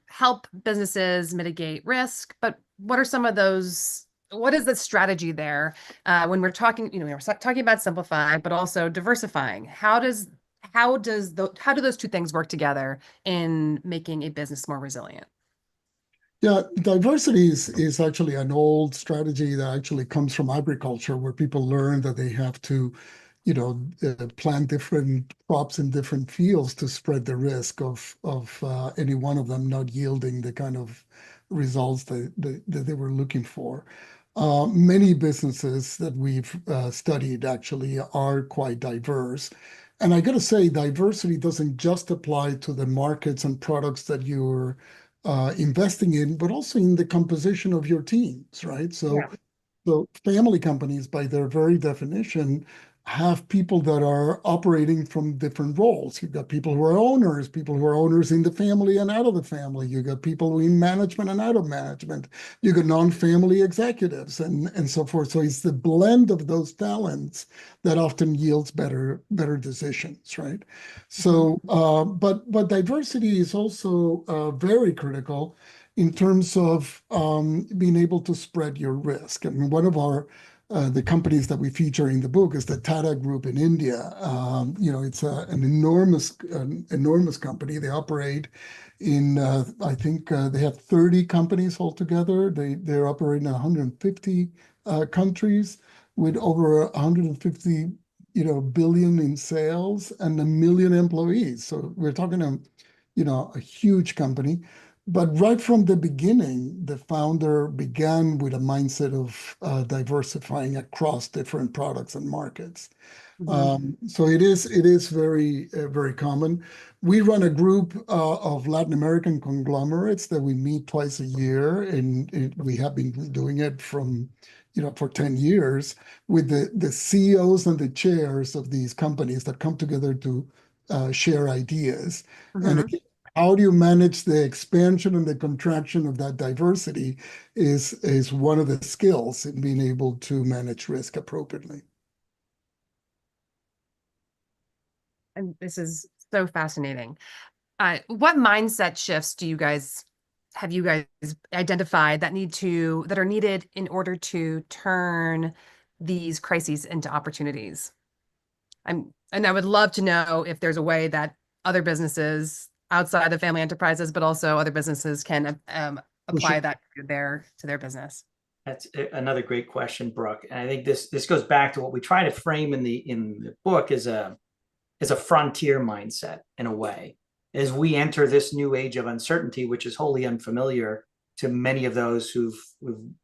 help businesses mitigate risk? But what are some of those? What is the strategy there when we're talking? We're talking about simplifying, but also diversifying. How do those two things work together in making a business more resilient? Yeah, diversity is actually an old strategy that actually comes from agriculture, where people learn that they have to plant different crops in different fields to spread the risk of any one of them not yielding the kind of results that they were looking for. Many businesses that we've studied actually are quite diverse. And I got to say, diversity doesn't just apply to the markets and products that you're investing in, but also in the composition of your teams, right? So family companies, by their very definition, have people that are operating from different roles. You've got people who are owners in the family and out of the family. You've got people in management and out of management. You've got non-family executives and so forth. So it's the blend of those talents that often yields better decisions, right? So, but diversity is also very critical in terms of being able to spread your risk. I mean, one of the companies that we feature in the book is the Tata Group in India. It's an enormous company. They operate in, I think they have 30 companies altogether. They're operating in 150 countries with over 150 billion in sales and 1 million employees. So we're talking a huge company. But right from the beginning, the founder began with a mindset of diversifying across different products and markets. So it is very common. We run a group of Latin American conglomerates that we meet twice a year, and we have been doing it for 10 years with the CEOs and the chairs of these companies that come together to share ideas. And Mhm. again, how do you manage the expansion and the contraction of that diversity is one of the skills in being able to manage risk appropriately. And this is so fascinating. What mindset shifts have you guys identified that are needed in order to turn these crises into opportunities? And I would love to know if there's a way that other businesses outside the family enterprises, but also other businesses can For sure. apply that to their business. That's another great question, Brooke. And I think this goes back to what we try to frame in the book as a frontier mindset in a way. As we enter this new age of uncertainty, which is wholly unfamiliar to many of those who've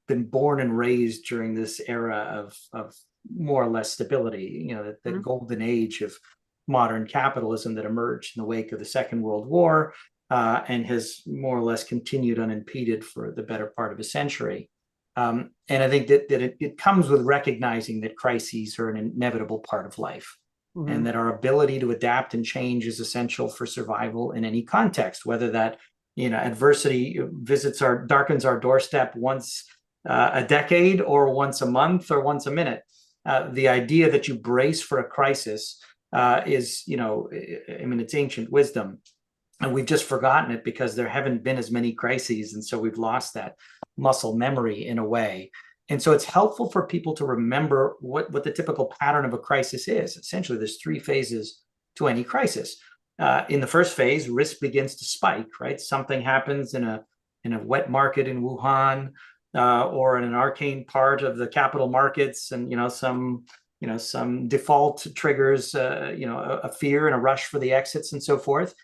been born and raised during this era of more or less stability, the golden age of modern capitalism that emerged in the wake of the Second World War and has more or less continued unimpeded for the better part of a century. And I think that it comes with recognizing that crises are an inevitable part of life, and that our ability to adapt and change is essential for survival in any context, whether that adversity darkens our doorstep once a decade or once a month or once a minute. The idea that you brace for a crisis is, it's ancient wisdom. And we've just forgotten it because there haven't been as many crises. And so we've lost that muscle memory in a way. And so it's helpful for people to remember what the typical pattern of a crisis is. Essentially, there's three phases to any crisis. In the first phase, risk begins to spike, right? Something happens in a wet market in Wuhan or in an arcane part of the capital markets, and some default triggers a fear and a rush for the exits and so forth.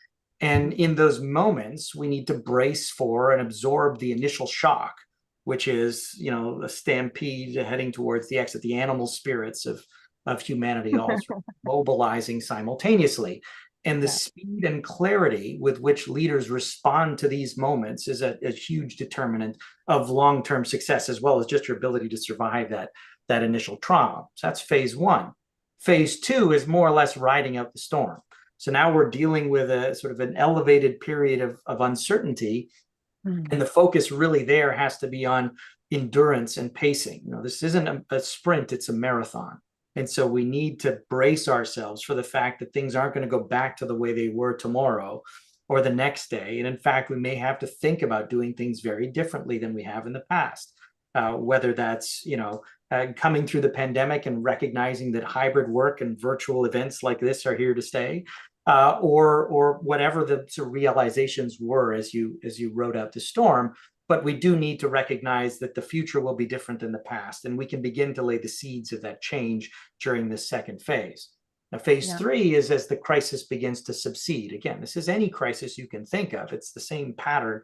And in those moments, we need to brace for and absorb the initial shock, which is, a stampede heading towards the exit, the animal spirits of humanity all mobilizing simultaneously. And the speed and clarity with which leaders respond to these moments is a huge determinant of long-term success, as well as just your ability to survive that initial trauma. So that's phase one. Phase two is more or less riding out the storm. So now we're dealing with a sort of an elevated period of uncertainty. And the focus really there has to be on endurance and pacing. This isn't a sprint, it's a marathon. And so we need to brace ourselves for the fact that things aren't going to go back to the way they were tomorrow or the next day. And in fact, we may have to think about doing things very differently than we have in the past. Whether that's, coming through the pandemic and recognizing that hybrid work and virtual events like this are here to stay, or whatever the sort of realizations were as you rode out the storm. But we do need to recognize that the future will be different than the past, and we can begin to lay the seeds of that change during this second phase. Now, phase three is as the crisis begins to subside. Again, this is any crisis you can think of. It's the same pattern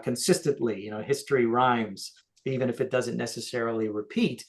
consistently. History rhymes, even if it doesn't necessarily repeat.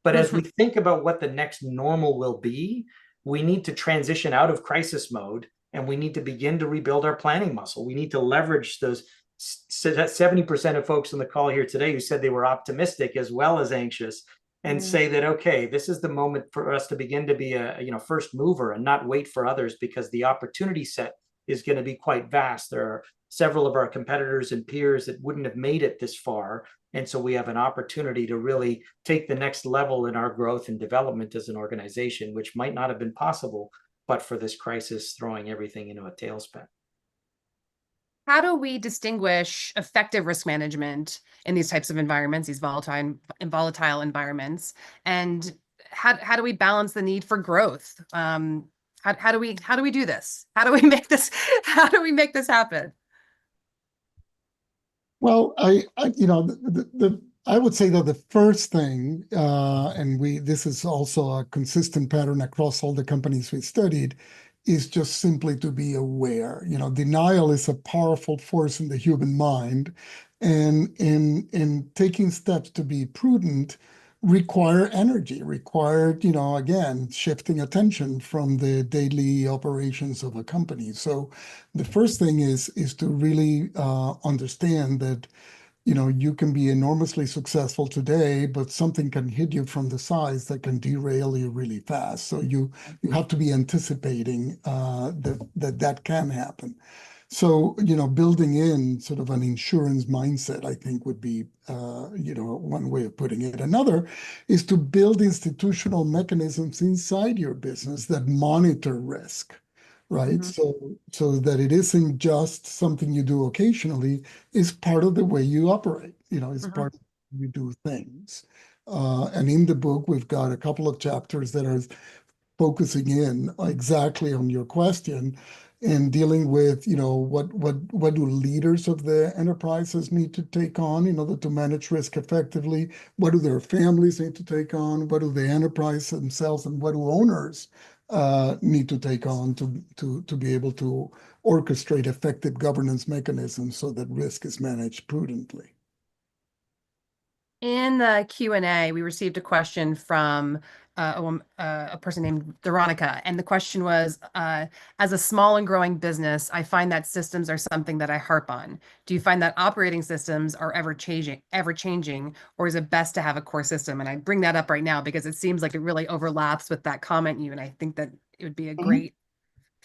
But as we think about what the next normal will be, we need to transition out of crisis mode, and we need to begin to rebuild our planning muscle. We need to leverage those 70% of folks on the call here today who said they were optimistic as well as anxious, and say that, okay, this is the moment for us to begin to be a first mover and not wait for others, because the opportunity set is going to be quite vast. There are several of our competitors and peers that wouldn't have made it this far. And so we have an opportunity to really take the next level in our growth and development as an organization, which might not have been possible but for this crisis throwing everything into a tailspin. How do we distinguish effective risk management in these types of environments, these volatile environments, and how do we balance the need for growth? How do we do this? How do we make this happen? Well, I would say that the first thing, and this is also a consistent pattern across all the companies we studied, is just simply to be aware. Denial is a powerful force in the human mind, and in taking steps to be prudent, require energy, required, again, shifting attention from the daily operations of a company. So the first thing is to really understand that you can be enormously successful today, but something can hit you from the sides that can derail you really fast. So you have to be anticipating that can happen. So, building in sort of an insurance mindset, I think would be, one way of putting it. Another is to build institutional mechanisms inside your business that monitor risk, right? Mhm. So that it isn't just something you do occasionally, is part of the way you operate, is Mhm. part of how you do things. And in the book, we've got a couple of chapters that are focusing in exactly on your question and dealing with, what do leaders of the enterprises need to take on in order to manage risk effectively? What do their families need to take on? What do the enterprise themselves and what do owners need to take on to be able to orchestrate effective governance mechanisms so that risk is managed prudently? In the Q&A, we received a question from a person named Veronica, and the question was, as a small and growing business, I find that systems are something that I harp on. Do you find that operating systems are ever changing, or is it best to have a core system? And I bring that up right now because it seems like it really overlaps with that comment and I think that it would be a Mhm. great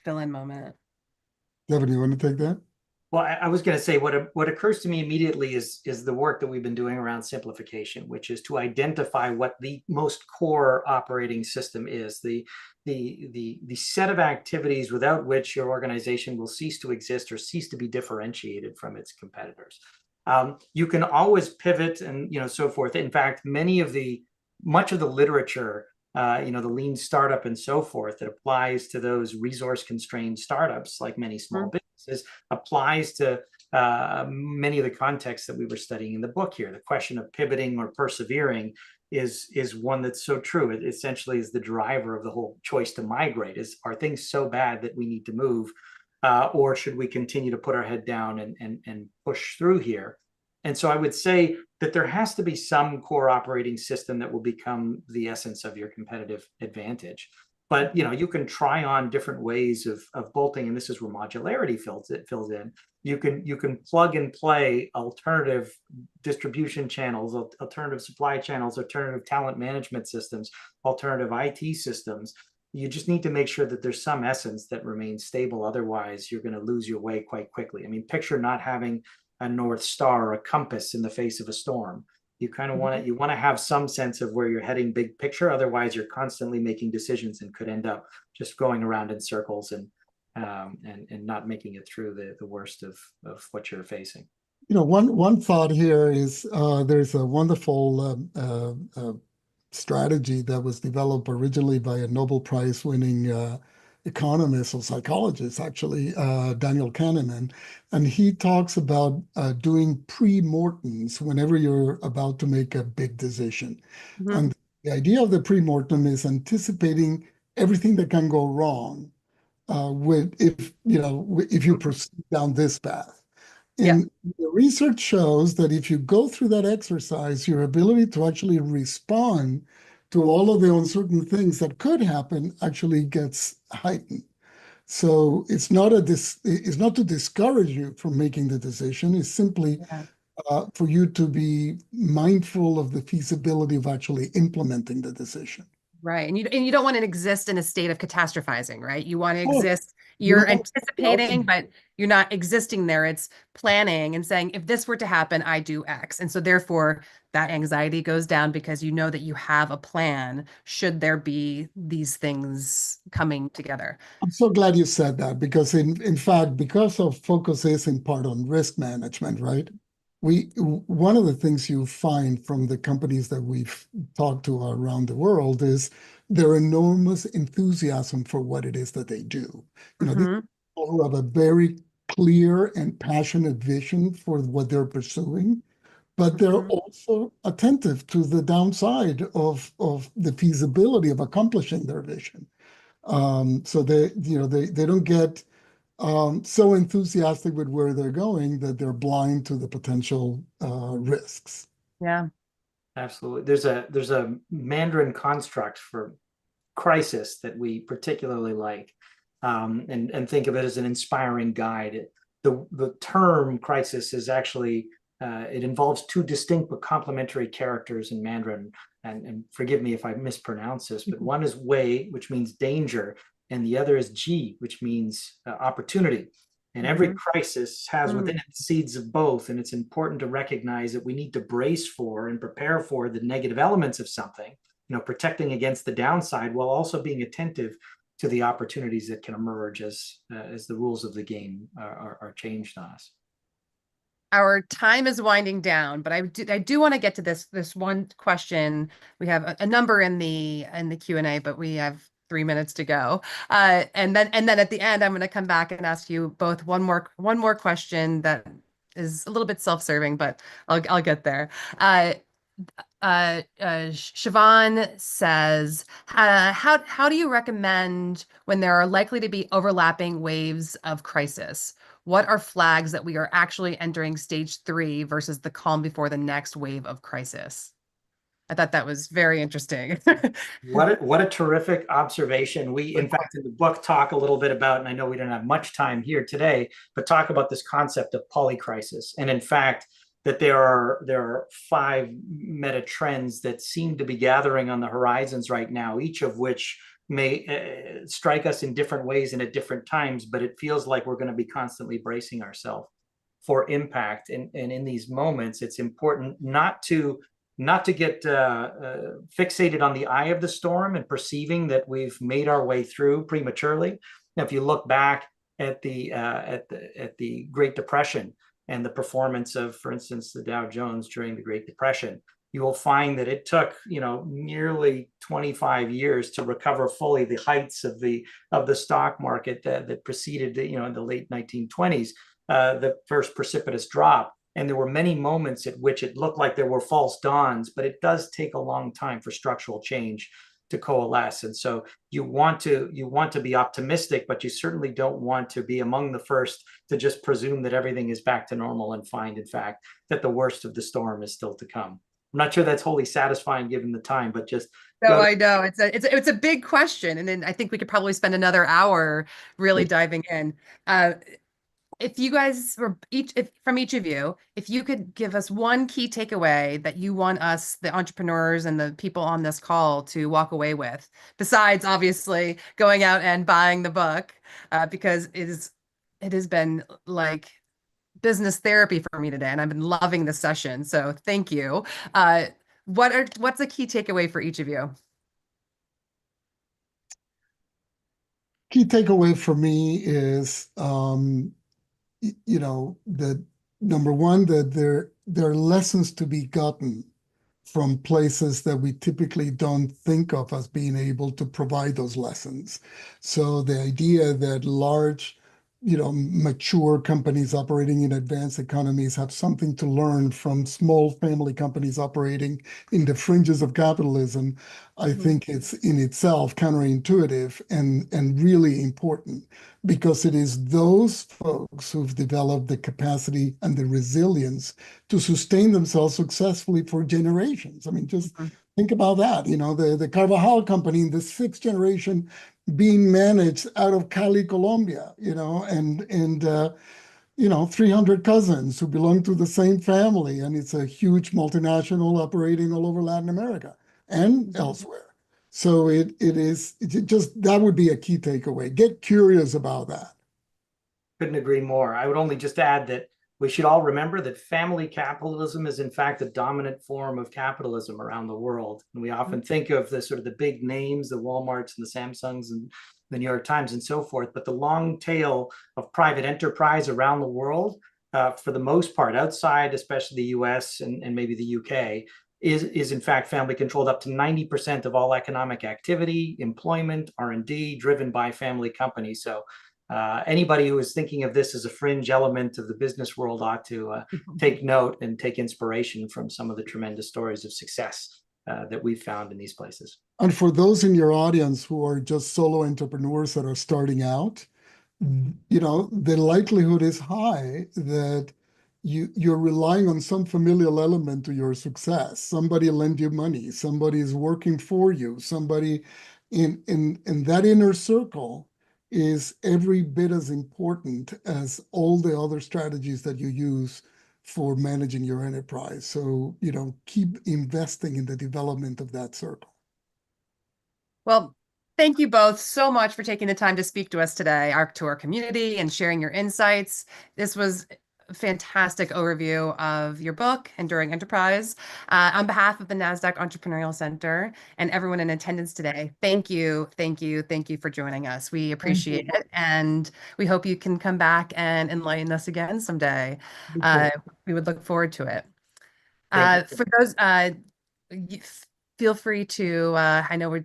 fill-in moment. Devin, you want to take that? Well, I was going to say what occurs to me immediately is the work that we've been doing around simplification, which is to identify what the most core operating system is, the set of activities without which your organization will cease to exist or cease to be differentiated from its competitors. You can always pivot and so forth. In fact, much of the literature, the lean startup and so forth, that applies to those resource constrained startups, like many small businesses, applies to many of the contexts that we were studying in the book here. The question of pivoting or persevering is one that's so true. It essentially is the driver of the whole choice to migrate. Are things so bad that we need to move, or should we continue to put our head down and push through here? And so I would say that there has to be some core operating system that will become the essence of your competitive advantage. But you can try on different ways of bolting, and this is where modularity fills in. You can plug and play alternative distribution channels, alternative supply channels, alternative talent management systems, alternative IT systems. You just need to make sure that there's some essence that remains stable. Otherwise, you're going to lose your way quite quickly. I mean, picture not having a North Star or a compass in the face of a storm. You kind of want to have some sense of where you're heading big picture. Otherwise, you're constantly making decisions and could end up just going around in circles and not making it through the worst of what you're facing. One thought here is there's a wonderful strategy that was developed originally by a Nobel Prize winning economist or psychologist, actually, Daniel Kahneman. And he talks about doing pre-mortems whenever you're about to make a big decision. Mhm. And the idea of the pre-mortem is anticipating everything that can go wrong if you proceed down this path. Yeah. And the research shows that if you go through that exercise, your ability to actually respond to all of the uncertain things that could happen actually gets heightened. So it's not to discourage you from making the decision. It's simply Yeah. for you to be mindful of the feasibility of actually implementing the decision. Right. And you don't want to exist in a state of catastrophizing, right? You want to Oh, exist, you you're don't want anticipating, to. but you're not existing there. It's planning and saying, if this were to happen, I do X. And so therefore that anxiety goes down because you know that you have a plan should there be these things coming together. I'm so glad you said that because in fact, because our focus is in part on risk management, right? One of the things you find from the companies that we've talked to around the world is their enormous enthusiasm for what it is that they do. These Hmm. people who have a very clear and passionate vision for what they're pursuing, but they're Hmm. also attentive to the downside of the feasibility of accomplishing their vision. So they don't get so enthusiastic with where they're going that they're blind to the potential risks. Yeah. Absolutely. There's a Mandarin construct for crisis that we particularly like, and think of it as an inspiring guide. The term crisis is actually it involves two distinct but complementary characters in Mandarin. And forgive me if I mispronounce this, but one is Wei, which means danger, and the other is Ji, which means opportunity. And every crisis has within it seeds of both. And it's important to recognize that we need to brace for and prepare for the negative elements of something, protecting against the downside while also being attentive to the opportunities that can emerge as the rules of the game are changed on us. Our time is winding down, but I do want to get to this one question. We have a number in the Q&A, but we have 3 minutes to go. And then at the end, I'm going to come back and ask you both one more question is a little bit self-serving, but I'll get there. Siobhan says, how do you recommend when there are likely to be overlapping waves of crisis? What are flags that we are actually entering stage 3 versus the calm before the next wave of crisis? I thought that was very interesting. What a terrific observation. We, in fact, in the book talk a little bit about, and I know we don't have much time here today, but talk about this concept of polycrisis. And in fact, that there are 5 meta trends that seem to be gathering on the horizons right now, each of which may strike us in different ways and at different times, but it feels like we're going to be constantly bracing ourselves for impact. And in these moments, it's important not to get fixated on the eye of the storm and perceiving that we've made our way through prematurely. Now, if you look back at the Great Depression and the performance of, for instance, the Dow Jones during the Great Depression, you will find that it took, nearly 25 years to recover fully the heights of the stock market that preceded, in the late 1920s, the first precipitous drop. And there were many moments at which it looked like there were false dawns, but it does take a long time for structural change to coalesce. And so you want to be optimistic, but you certainly don't want to be among the first to just presume that everything is back to normal and find, in fact, that the worst of the storm is still to come. I'm not sure that's wholly satisfying given the time, but just No, I know it's a big question, and then I think we could probably spend another hour really diving in. If you guys were from each of you, if you could give us one key takeaway that you want us, the entrepreneurs and the people on this call, to walk away with, besides obviously going out and buying the book, because it has been like business therapy for me today, and I've been loving the session. So thank you. What's a key takeaway for each of you? Key takeaway for me is, that number one, that there are lessons to be gotten from places that we typically don't think of as being able to provide those lessons. So the idea that large, mature companies operating in advanced economies have something to learn from small family companies operating in the fringes of capitalism, I think it's in itself counterintuitive and really important, because it is those folks who've developed the capacity and the resilience to sustain themselves successfully for generations. I mean, just think about that. The Carvajal company in the 6th generation being managed out of Cali, Colombia, and 300 cousins who belong to the same family. And it's a huge multinational operating all over Latin America and elsewhere. So that would be a key takeaway. Get curious about that. Couldn't agree more. I would only just add that we should all remember that family capitalism is in fact the dominant form of capitalism around the world. And we often think of the sort of the big names, the Walmarts and the Samsungs and the New York Times and so forth, but the long tail of private enterprise around the world, for the most part, outside especially the US and maybe the UK, is in fact family controlled. Up to 90% of all economic activity, employment, R&D driven by family companies. So anybody who is thinking of this as a fringe element of the business world ought to take note and take inspiration from some of the tremendous stories of success that we've found in these places. And for those in your audience who are just solo entrepreneurs that are starting out, the likelihood is high that you're relying on some familial element to your success. Somebody lend you money, somebody is working for you, somebody in that inner circle is every bit as important as all the other strategies that you use for managing your enterprise. So, keep investing in the development of that circle. Well, thank you both so much for taking the time to speak to us today, to our community, and sharing your insights. This was a fantastic overview of your book, Enduring Enterprise. On behalf of the NASDAQ Entrepreneurial Center and everyone in attendance today, thank you, thank you, thank you for joining us. We appreciate it, and we hope you can come back and enlighten us again someday. We would look forward to it. For those, y- feel free to, I know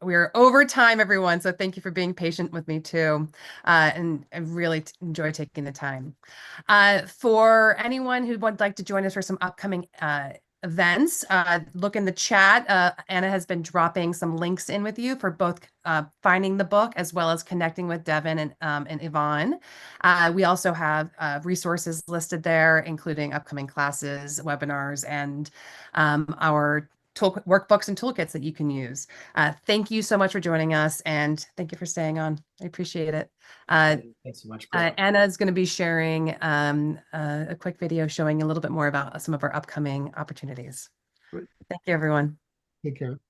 we're over time, everyone, so thank you for being patient with me too. And I really enjoy taking the time. For anyone who would like to join us for some upcoming events, look in the chat. Anna has been dropping some links in with you for both finding the book as well as connecting with Devin and Yvonne. We also have resources listed there, including upcoming classes, webinars, and our workbooks and toolkits that you can use. Thank you so much for joining us, and thank you for staying on. I appreciate it. Thanks so much, Brooke. Anna is going to be sharing a quick video showing a little bit more about some of our upcoming opportunities. Great. Thank you, everyone. Take care.